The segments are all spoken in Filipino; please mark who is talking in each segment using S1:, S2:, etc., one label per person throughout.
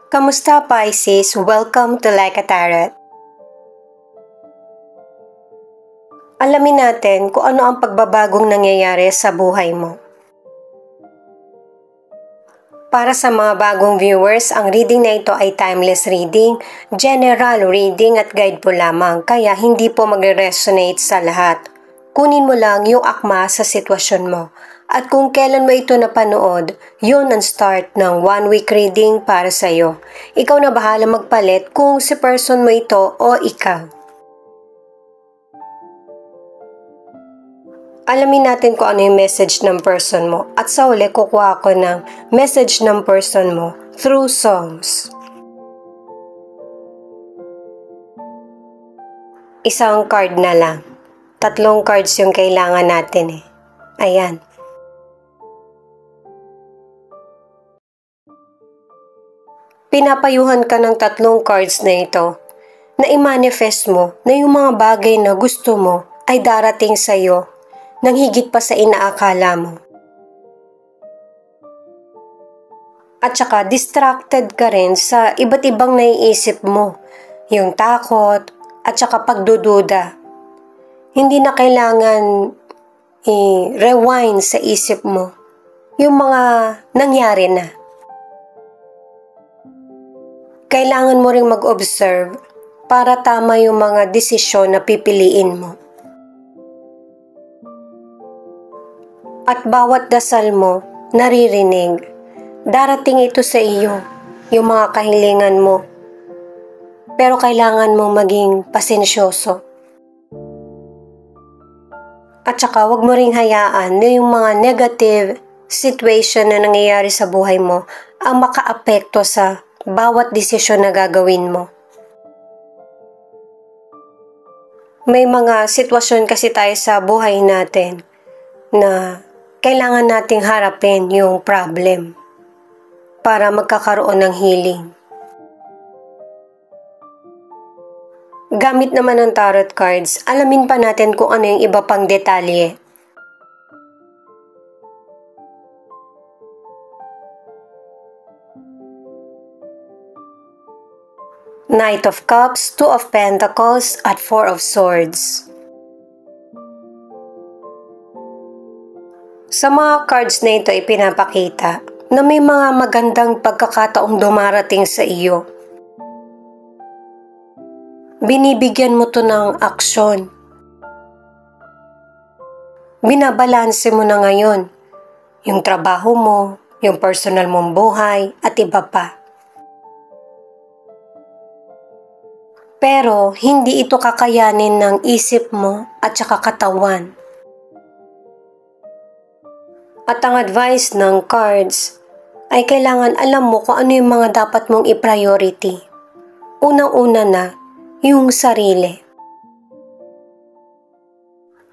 S1: Kamusta Pisces? Welcome to Like a Tarot. Alamin natin kung ano ang pagbabagong nangyayari sa buhay mo. Para sa mga bagong viewers, ang reading na ito ay timeless reading, general reading at guide po lamang, kaya hindi po magre-resonate sa lahat. Kunin mo lang yung akma sa sitwasyon mo. At kung kailan mo ito napanood, yun ang start ng 1 week reading para sa iyo. Ikaw na bahala magpalit kung si person mo ito o ikaw. Alamin natin kung ano yung message ng person mo at sa uli kukuha ako ng message ng person mo through songs. Isang card na lang. 3 cards yung kailangan natin eh. Ayan. Pinapayuhan ka ng 3 cards na ito na i-manifest mo na yung mga bagay na gusto mo ay darating sa iyo nang higit pa sa inaakala mo. At saka distracted ka rin sa iba't ibang naiisip mo, yung takot at saka pagdududa. Hindi na kailangan i-rewind sa isip mo yung mga nangyari na. Kailangan mo ring mag-observe para tama yung mga desisyon na pipiliin mo. At bawat dasal mo, naririnig, darating ito sa iyo, yung mga kahilingan mo. Pero kailangan mong maging pasensyoso. At saka huwag mo ring hayaan na yung mga negative situation na nangyayari sa buhay mo ang makaapekto sa bawat desisyon na gagawin mo. May mga sitwasyon kasi tayo sa buhay natin na kailangan nating harapin yung problem para magkakaroon ng healing. Gamit naman ng tarot cards, alamin pa natin kung ano yung iba pang detalye. Knight of Cups, 2 of Pentacles, at 4 of Swords. Sa mga cards na ito ay pinapakita na may mga magandang pagkakataong dumarating sa iyo. Binibigyan mo to ng aksyon. Binabalanse mo na ngayon yung trabaho mo, yung personal mong buhay, at iba pa. Pero hindi ito kakayanin ng isip mo at saka katawan. At ang advice ng cards ay kailangan alam mo kung ano yung mga dapat mong i-priority. Unang-una na, yung sarili.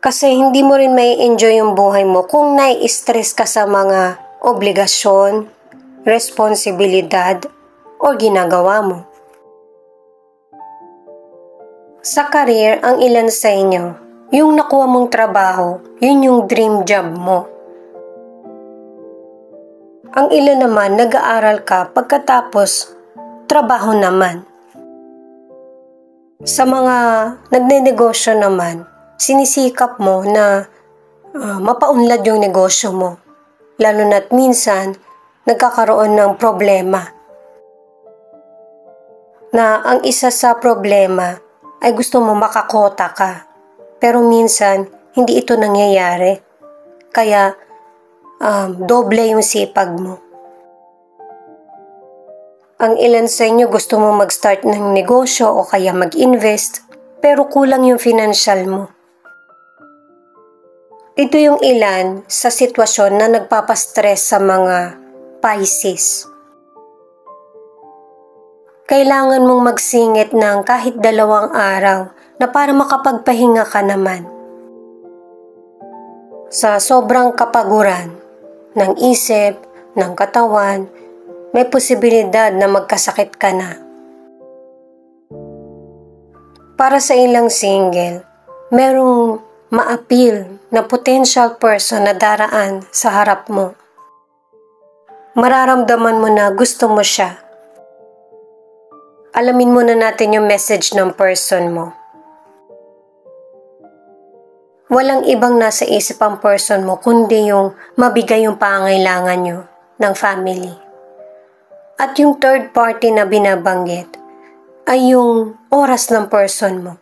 S1: Kasi hindi mo rin may enjoy yung buhay mo kung nai-stress ka sa mga obligasyon, responsibilidad, o ginagawa mo. Sa career, ang ilan sa inyo, yung nakuha mong trabaho, yun yung dream job mo. Ang ilan naman, nag-aaral ka pagkatapos, trabaho naman. Sa mga nagnenegosyo naman, sinisikap mo na mapaunlad yung negosyo mo. Lalo na't minsan, nagkakaroon ng problema. Na ang isa sa problema ay gusto mo makakota ka. Pero minsan, hindi ito nangyayari. Kaya, doble yung sipag mo. Ang ilan sa inyo gusto mo mag-start ng negosyo o kaya mag-invest, pero kulang yung financial mo. Ito yung ilan sa sitwasyon na nagpapastress sa mga Pisces. Kailangan mong magsingit ng kahit 2 araw na para makapagpahinga ka naman. Sa sobrang kapaguran ng isip, ng katawan, may posibilidad na magkasakit ka na. Para sa ilang single, merong ma-appeal na potential person na daraan sa harap mo. Mararamdaman mo na gusto mo siya. alamin muna natin yung message ng person mo. Walang ibang nasa isip ang person mo kundi yung mabigay yung pangangailangan nyo ng family. At yung third party na binabanggit ay yung oras ng person mo.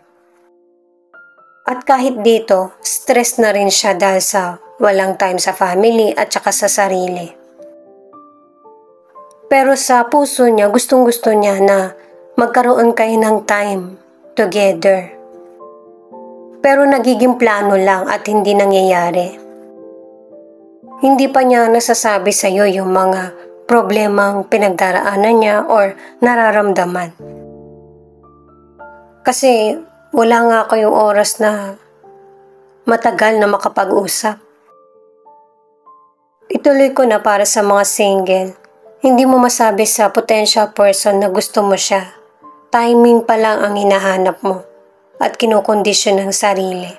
S1: At kahit dito, stress na rin siya dahil sa walang time sa family at saka sa sarili. Pero sa puso niya, gustong-gusto niya na magkaroon kayo ng time together. Pero nagiging plano lang at hindi nangyayari. Hindi pa niya nasasabi sa iyo yung mga problemang pinagdaraanan niya or nararamdaman. Kasi wala nga kayong oras na matagal na makapag-usap. Ituloy ko na para sa mga single. Hindi mo masabi sa potential person na gusto mo siya. Timing pa lang ang hinahanap mo at kinokondisyon ng sarili.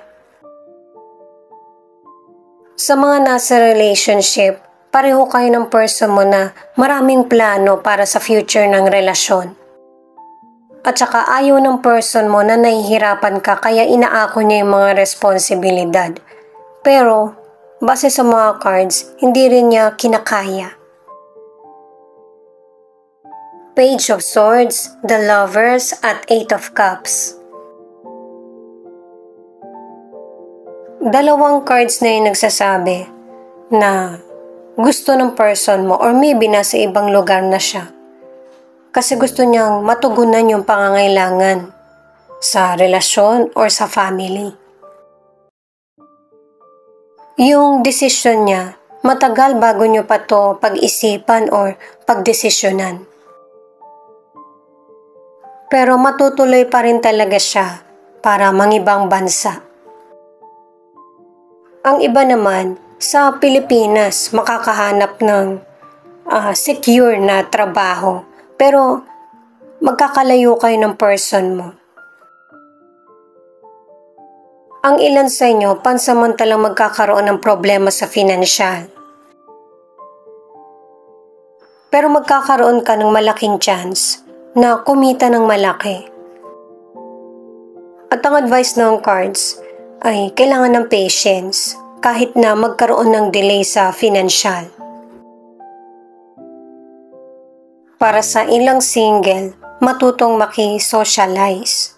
S1: Sa mga nasa relationship, pareho kayo ng person mo na maraming plano para sa future ng relasyon. At saka ayaw ng person mo na nahihirapan ka kaya inaako niya yung mga responsibilidad. Pero, base sa mga cards, hindi rin niya kinakaya. Page of Swords, the Lovers at Eight of Cups. Dalawang cards na yung nagsasabi na gusto ng person mo or maybe nasa ibang lugar na siya. Kasi gusto niyang matugunan yung pangangailangan sa relasyon or sa family. Yung decision niya, matagal bago niyo pa to pag-isipan or pagdesisyonan. Pero matutuloy pa rin talaga siya para mangibang bansa. Ang iba naman, sa Pilipinas, makakahanap ng secure na trabaho. Pero magkakalayo kayo ng person mo. Ang ilan sa inyo, pansamantalang magkakaroon ng problema sa financial. Pero magkakaroon ka ng malaking chance na kumita ng malaki. At ang advice ng cards ay kailangan ng patience kahit na magkaroon ng delay sa financial. Para sa ilang single, matutong maki-socialize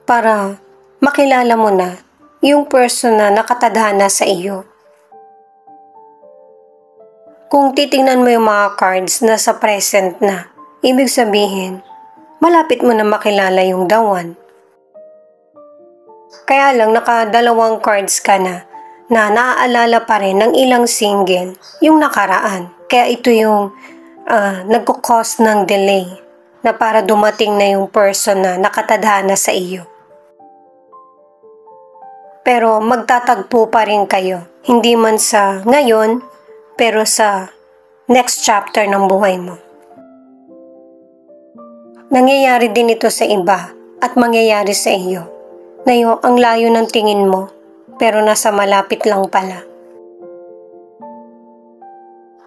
S1: para makilala mo na yung person na nakatadhana sa iyo. Kung titingnan mo yung mga cards na sa present na, ibig sabihin, malapit mo na makilala yung the one. Kaya lang nakadalawang cards ka na naaalala pa rin ng ilang single yung nakaraan. Kaya ito yung nagkukos ng delay na para dumating na yung person na nakatadhana sa iyo. Pero magtatagpo pa rin kayo. Hindi man sa ngayon, pero sa next chapter ng buhay mo. Nangyayari din ito sa iba at mangyayari sa iyo. Na yung ang layo ng tingin mo, pero nasa malapit lang pala.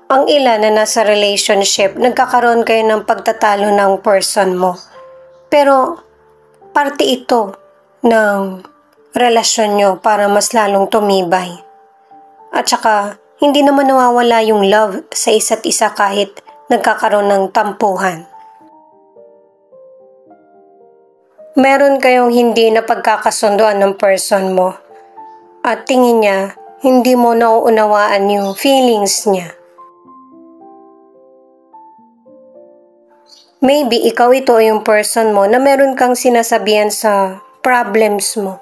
S1: Ang ilan na nasa relationship, nagkakaroon kayo ng pagtatalo ng person mo. Pero, parte ito ng relasyon nyo para mas lalong tumibay. At saka, hindi naman nawawala yung love sa isa't isa kahit nagkakaroon ng tampuhan. Meron kayong hindi na pagkakasunduan ng person mo at tingin niya hindi mo nauunawaan yung feelings niya. Maybe ikaw ito yung person mo na meron kang sinasabihan sa problems mo.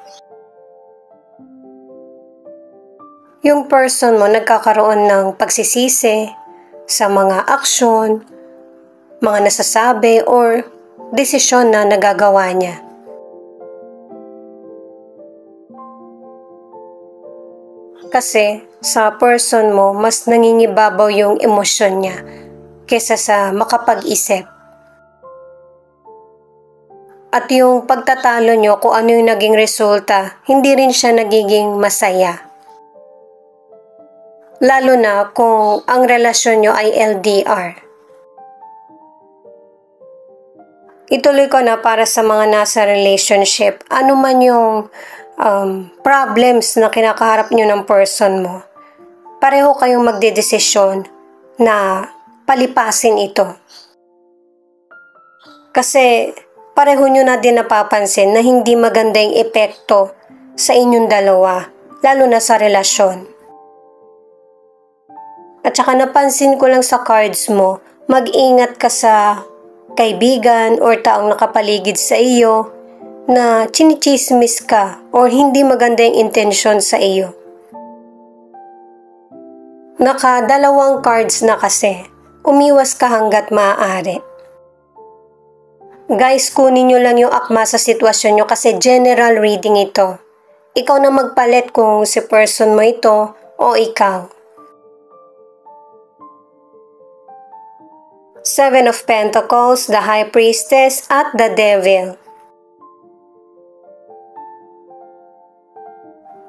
S1: Yung person mo nagkakaroon ng pagsisisi sa mga aksyon, mga nasasabi or desisyon na nagagawa niya. Kasi sa person mo, mas nangingibabaw yung emosyon niya kesa sa makapag-isip. At yung pagtatalo nyo kung ano yung naging resulta, hindi rin siya nagiging masaya. Lalo na kung ang relasyon nyo ay LDR. ituloy ko na para sa mga nasa relationship, ano man yung problems na kinakaharap nyo ng person mo, pareho kayong magdedesisyon na palipasin ito. Kasi pareho nyo na din napapansin na hindi maganda yung epekto sa inyong dalawa, lalo na sa relasyon. At saka napansin ko lang sa cards mo, mag-ingat ka sa kaibigan or taong nakapaligid sa iyo na chinichismis ka or hindi maganda yung intensyon sa iyo. Naka-2 cards na kasi, umiwas ka hanggat maaari. Guys, kunin nyo lang yung akma sa sitwasyon nyo kasi general reading ito. Ikaw na magpalit kung si person mo ito o ikaw. 7 of Pentacles, the High Priestess at the Devil.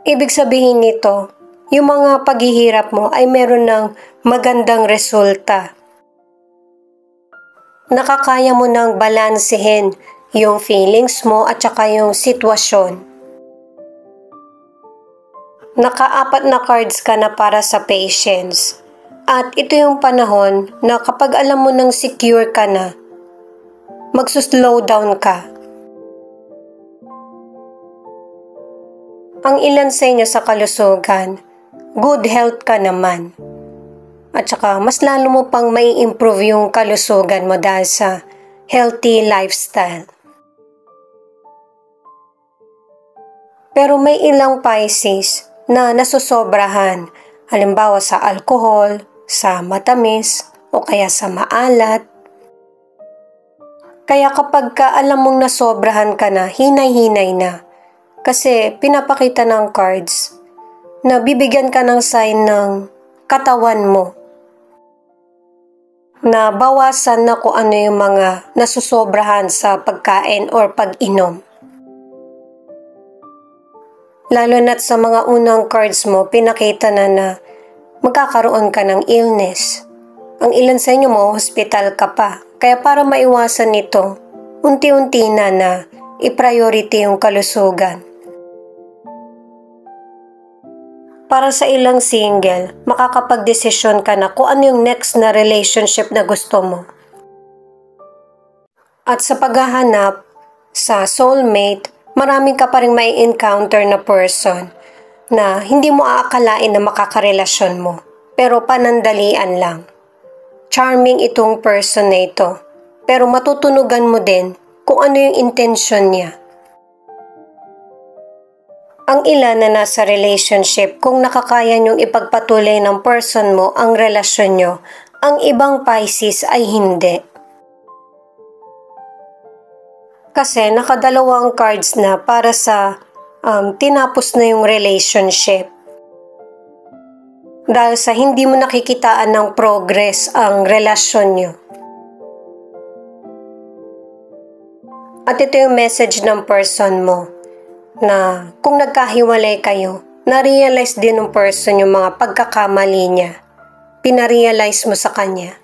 S1: Ibig sabihin nito, yung mga paghihirap mo ay meron ng magandang resulta. Nakakaya mo nang balansehin yung feelings mo at saka yung sitwasyon. Naka-4 na cards ka na para sa patience. At ito yung panahon na kapag alam mo nang secure ka na, magsuslow down ka. Ang ilan sa inyo sa kalusugan, good health ka naman. At saka mas lalo mo pang may improve yung kalusugan mo dahil sa healthy lifestyle. Pero may ilang Pisces na nasusobrahan, halimbawa sa alcohol, sa matamis, o kaya sa maalat. Kaya kapag alam mong nasobrahan ka na, hinay-hinay na. Kasi pinapakita ng cards na bibigyan ka ng sign ng katawan mo. Na bawasan na kung ano yung mga nasusobrahan sa pagkain or pag-inom. Lalo na't sa mga unang cards mo, pinakita na magkakaroon ka ng illness. Ang ilan sa inyo mo, hospital ka pa. Kaya para maiwasan nito, unti-unti na i-priority yung kalusugan. Para sa ilang single, makakapag-desisyon ka na kung ano yung next na relationship na gusto mo. At sa paghahanap sa soulmate, maraming ka pa rin may encounter na person na hindi mo aakalain na makakarelasyon mo, pero panandalian lang. Charming itong person na ito, pero matutunugan mo din kung ano yung intention niya. Ang ilan na nasa relationship, kung nakakaya niyong ipagpatuloy ng person mo ang relasyon niyo, ang ibang Pisces ay hindi. Kasi nakadalawang cards na para sa tinapos na yung relationship. Dahil sa hindi mo nakikitaan ng progress ang relasyon nyo. At ito yung message ng person mo na kung nagkahiwalay kayo, na-realize din ng person yung mga pagkakamali niya. Pina-realize mo sa kanya.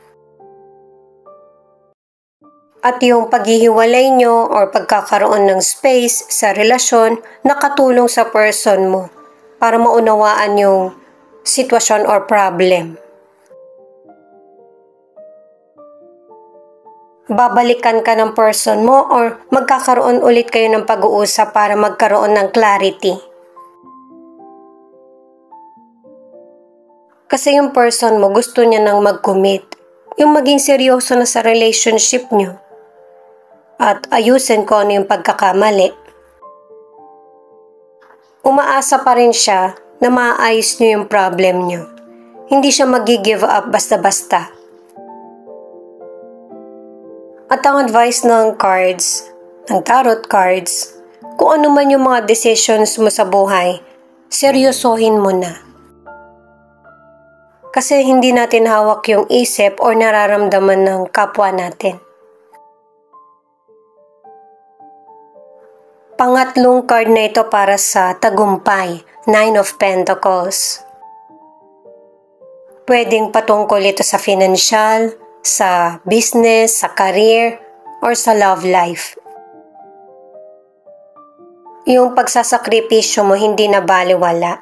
S1: At yung paghihiwalay nyo or pagkakaroon ng space sa relasyon, nakatulong sa person mo para maunawaan yung sitwasyon or problem. Babalikan ka ng person mo or magkakaroon ulit kayo ng pag-uusap para magkaroon ng clarity. Kasi yung person mo gusto niya nang mag-commit. Yung maging seryoso na sa relationship nyo. At ayusin ko ano yung pagkakamali. Umaasa pa rin siya na maayos nyo yung problem nyo. Hindi siya mag-give up basta-basta. At ang advice ng cards, ng tarot cards, kung ano man yung mga decisions mo sa buhay, seryosohin mo na. Kasi hindi natin hawak yung isip o nararamdaman ng kapwa natin. Pangatlong card na ito para sa tagumpay, 9 of Pentacles. Pwedeng patungkol ito sa financial, sa business, sa career, or sa love life. Yung pagsasakripisyo mo hindi na balewala.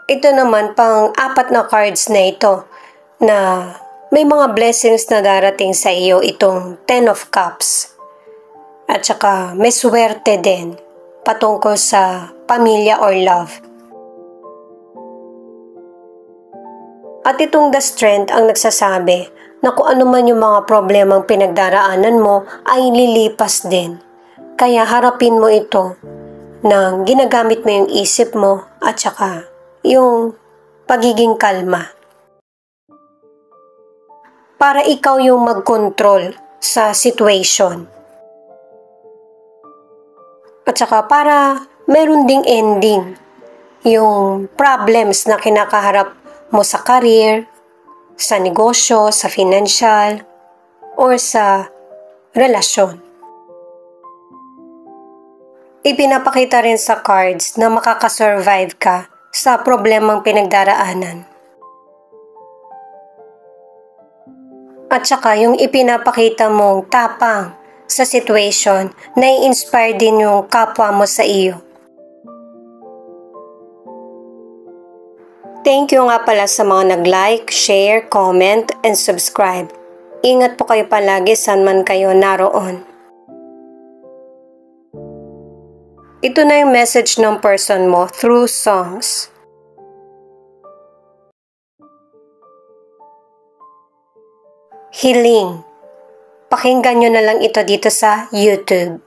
S1: Ito naman pang-apat na cards na ito na may mga blessings na darating sa iyo, itong Ten of Cups. At saka may swerte din patungkol sa pamilya or love. At itong The Strength ang nagsasabi na kung ano man yung mga problemang pinagdaraanan mo ay lilipas din. Kaya harapin mo ito nang ginagamit mo yung isip mo at saka yung pagiging kalma. Para ikaw yung mag-control sa situation. At saka para meron ding ending yung problems na kinakaharap mo sa career, sa negosyo, sa financial, or sa relasyon. Ipinapakita rin sa cards na makakasurvive ka sa problemang pinagdaraanan. At saka yung ipinapakita mong tapang sa situation, nai-inspire din yung kapwa mo sa iyo. Thank you nga pala sa mga nag-like, share, comment, and subscribe. Ingat po kayo palagi saan man kayo naroon. Ito na yung message ng person mo through songs. Healing. Pakinggan nyo na lang ito dito sa YouTube.